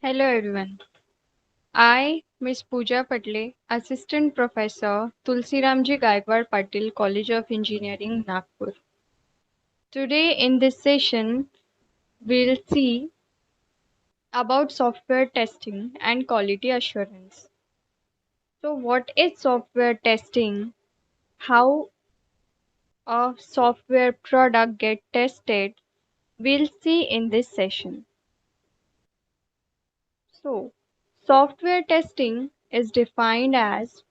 Hello everyone. I, Miss Pooja Patle, Assistant Professor, Tulsiramji Gaikwad Patil, College of Engineering, Nagpur. Today in this session, we'll see about software testing and quality assurance. So what is software testing? How a software product get tested? We'll see in this session. So, software testing is defined as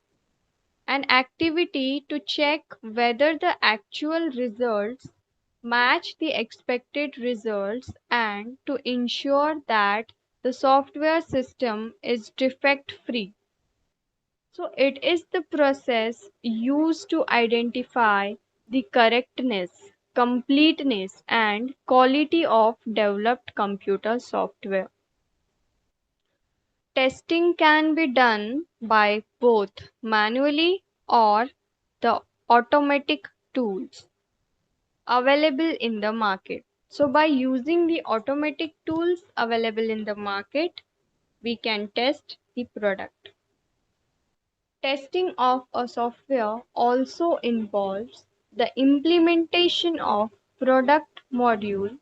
an activity to check whether the actual results match the expected results and to ensure that the software system is defect free. So, it is the process used to identify the correctness, completeness, and quality of developed computer software. Testing can be done by both manually or the automatic tools available in the market. So, by using the automatic tools available in the market, we can test the product. Testing of a software also involves the implementation of product module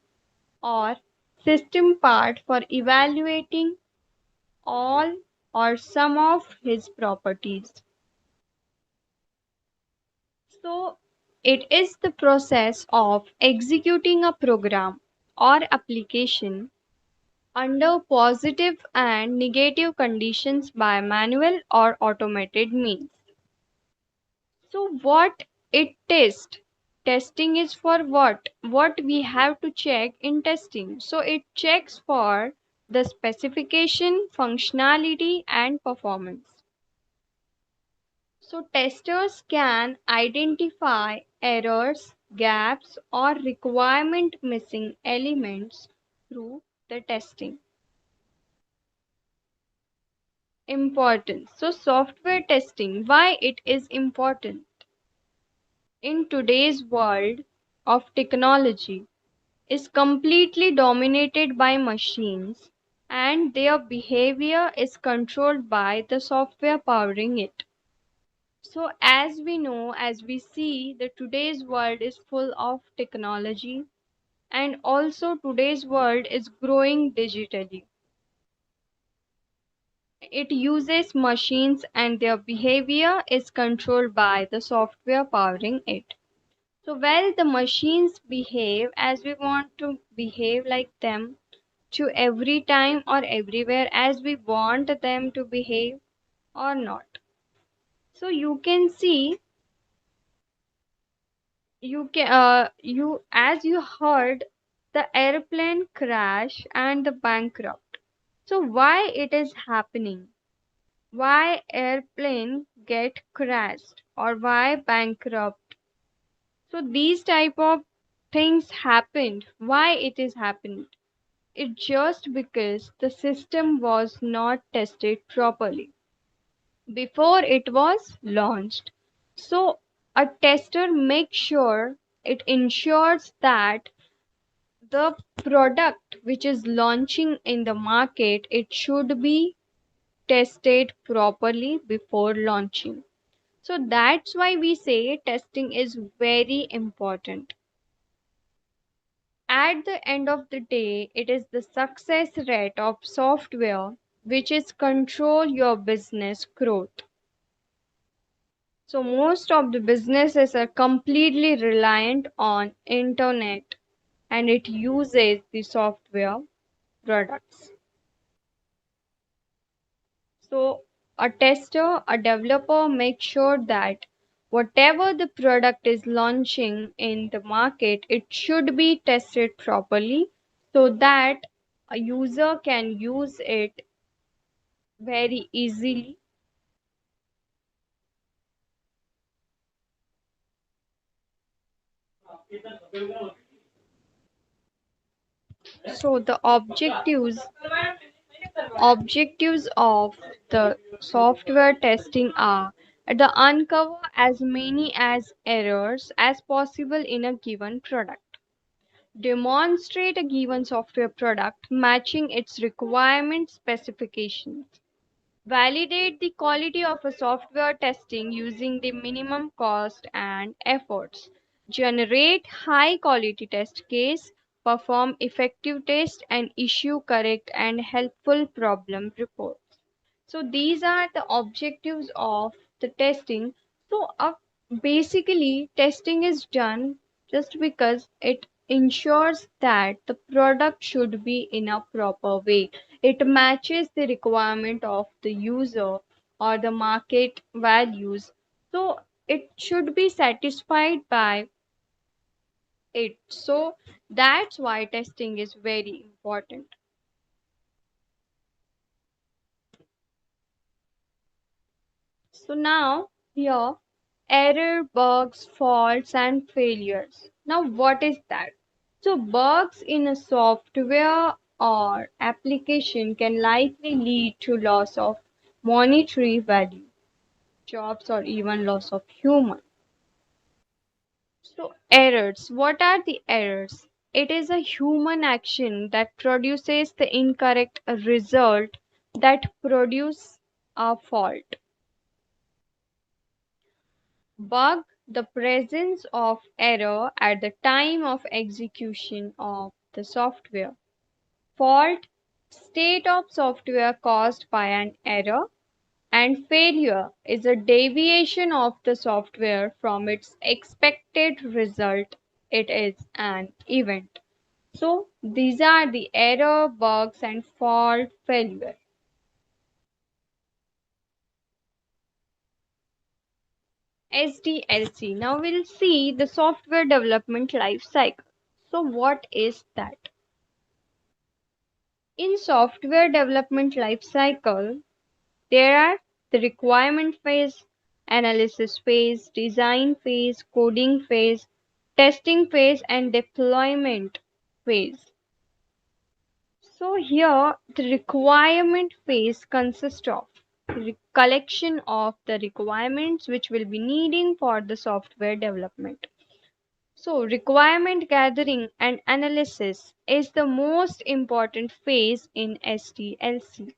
or system part for evaluating all or some of his properties. So, it is the process of executing a program or application under positive and negative conditions by manual or automated means. So, what it tests? Testing is for what? What we have to check in testing. So, it checks for the specification, functionality, and performance. So, testers can identify errors, gaps, or requirement missing elements through the testing. Importance. So, software testing, why it is important? In today's world of technology is completely dominated by machines and their behavior is controlled by the software powering it. So, as we know, as we see, the today's world is full of technology, and also today's world is growing digitally. It uses machines, and their behavior is controlled by the software powering it. So, well, the machines behave as we want to behave like them to every time or everywhere as we want them to behave or not. So, you can see you as you heard the airplane crash and the bankrupt. So why it is happening? Why airplane get crashed or why bankrupt? So these type of things happened. Why it is happened? It just because the system was not tested properly before it was launched. So a tester makes sure it ensures that the product which is launching in the market it should be tested properly before launching. So that's why we say testing is very important. At the end of the day, it is the success rate of software which is control your business growth. So most of the businesses are completely reliant on internet and it uses the software products. So a tester, a developer makes sure that whatever the product is launching in the market, it should be tested properly so that a user can use it very easily. So the objectives of the software testing are to uncover as many as errors as possible in a given product, Demonstrate a given software product matching its requirement specifications. Validate the quality of a software testing using the minimum cost and efforts. Generate high quality test case, perform effective test and issue correct and helpful problem reports. So these are the objectives of the testing. So basically testing is done just because it ensures that the product should be in a proper way. It matches the requirement of the user or the market values. So it should be satisfied by it. So that's why testing is very important. So now here error, bugs, faults and failures. Now what is that? So bugs in a software or application can likely lead to loss of monetary value, jobs or even loss of human. So errors, what are the errors? It is a human action that produces the incorrect result that produce a fault. Bug, the presence of error at the time of execution of the software. Fault, state of software caused by an error. And failure is a deviation of the software from its expected result. It is an event. So these are the error, bugs and fault failure. SDLC. Now we'll see the software development life cycle. So what is that? In software development life cycle, there are the requirement phase, analysis phase, design phase, coding phase, testing phase and deployment phase. So here the requirement phase consists of collection of the requirements which will be needing for the software development. So requirement gathering and analysis is the most important phase in SDLC.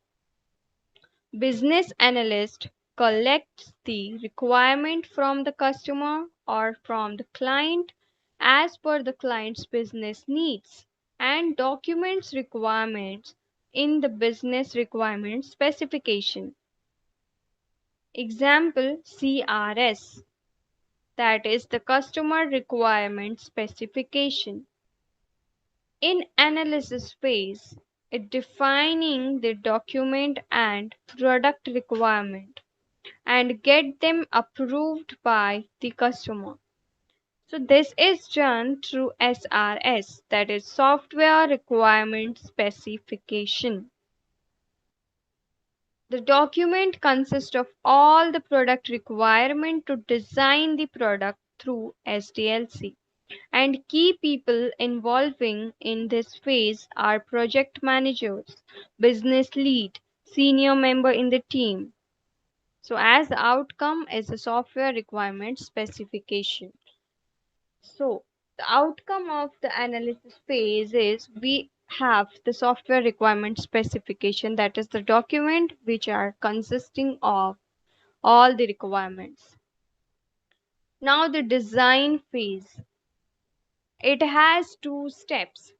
Business analyst collects the requirement from the customer or from the client as per the client's business needs and documents requirements in the business requirement specification. Example CRS, that is the customer requirement specification. In analysis phase, it defining the document and product requirement and get them approved by the customer. So this is done through SRS, that is software requirement specification. The document consists of all the product requirement to design the product through SDLC. And key people involving in this phase are project managers, business lead, senior member in the team. So as the outcome is the software requirement specification. So the outcome of the analysis phase is we have the software requirement specification, that is the document which are consisting of all the requirements. Now the design phase. It has two steps: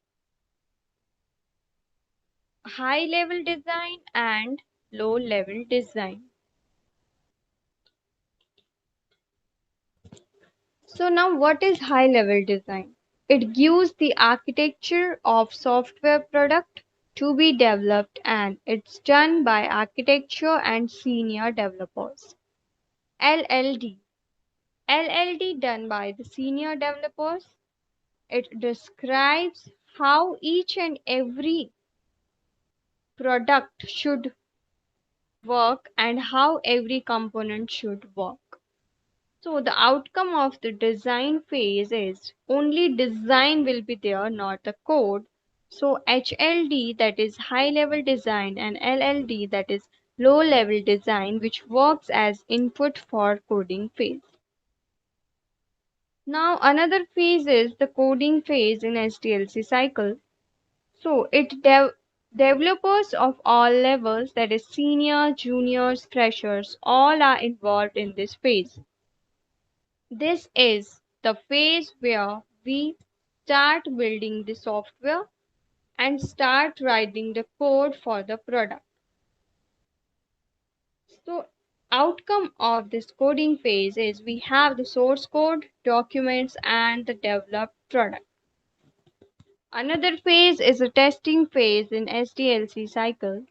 high level design and low level design. So now what is high level design? It gives the architecture of software product to be developed and it's done by architecture and senior developers. LLD. LLD done by the senior developers. It describes how each and every product should work and how every component should work. So the outcome of the design phase is only design will be there, not the code. So HLD, that is high level design, and LLD, that is low level design, which works as input for coding phase. Now another phase is the coding phase in SDLC cycle. So developers of all levels, that is senior, juniors, freshers, all are involved in this phase. This is the phase where we start building the software and start writing the code for the product. So outcome of this coding phase is we have the source code, documents and the developed product. Another phase is a testing phase in SDLC cycle.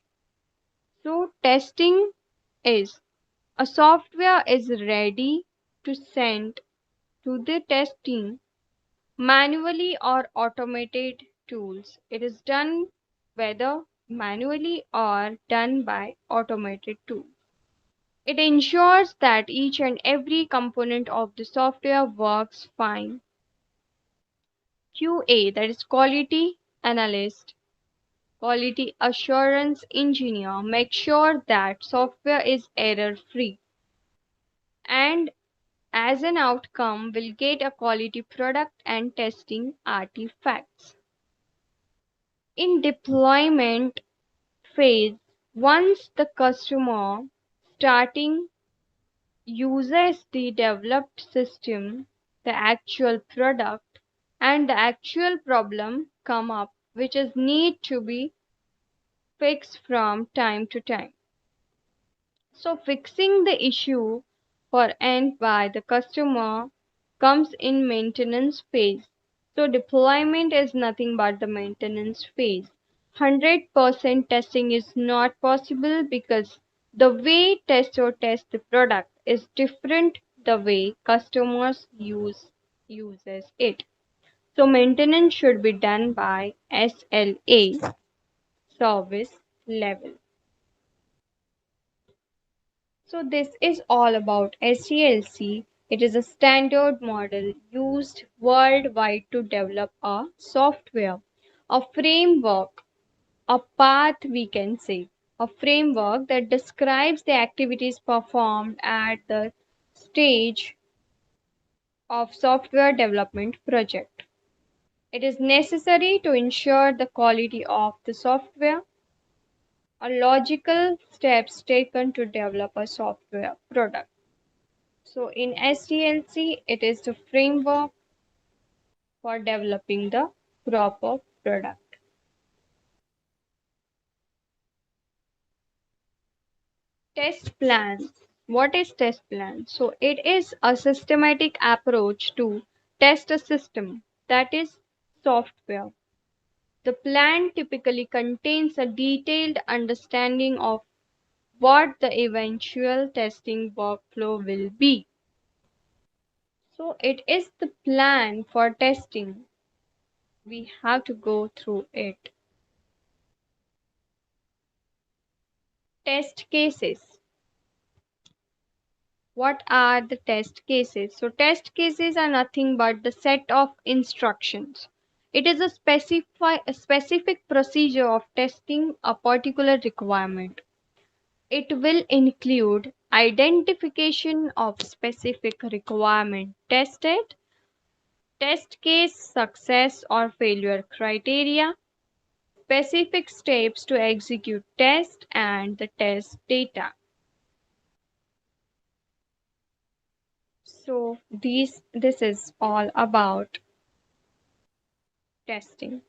So testing is a software is ready to send to the testing manually or automated tools. It is done whether manually or done by automated tools. It ensures that each and every component of the software works fine. QA, that is quality analyst, quality assurance engineer, make sure that software is error free and as an outcome will get a quality product and testing artifacts. In deployment phase, once the customer starting uses the developed system, the actual product and the actual problem come up which is need to be fixed from time to time. So fixing the issue for end by the customer comes in maintenance phase. So deployment is nothing but the maintenance phase. 100% testing is not possible because the way tester test the product is different the way customers uses it. So maintenance should be done by SLA, service level. So this is all about SDLC. It is a standard model used worldwide to develop a software, a framework, a path we can say, a framework that describes the activities performed at the stage of software development project. It is necessary to ensure the quality of the software, a logical steps taken to develop a software product. So in SDLC, it is the framework for developing the proper product. Test plan. What is test plan? So it is a systematic approach to test a system, that is software. The plan typically contains a detailed understanding of what the eventual testing workflow will be. So it is the plan for testing. We have to go through it. Test cases. What are the test cases? So, test cases are nothing but the set of instructions. It is a specific procedure of testing a particular requirement. It will include identification of specific requirement tested, test case success or failure criteria, specific steps to execute test, and the test data. So this is all about testing.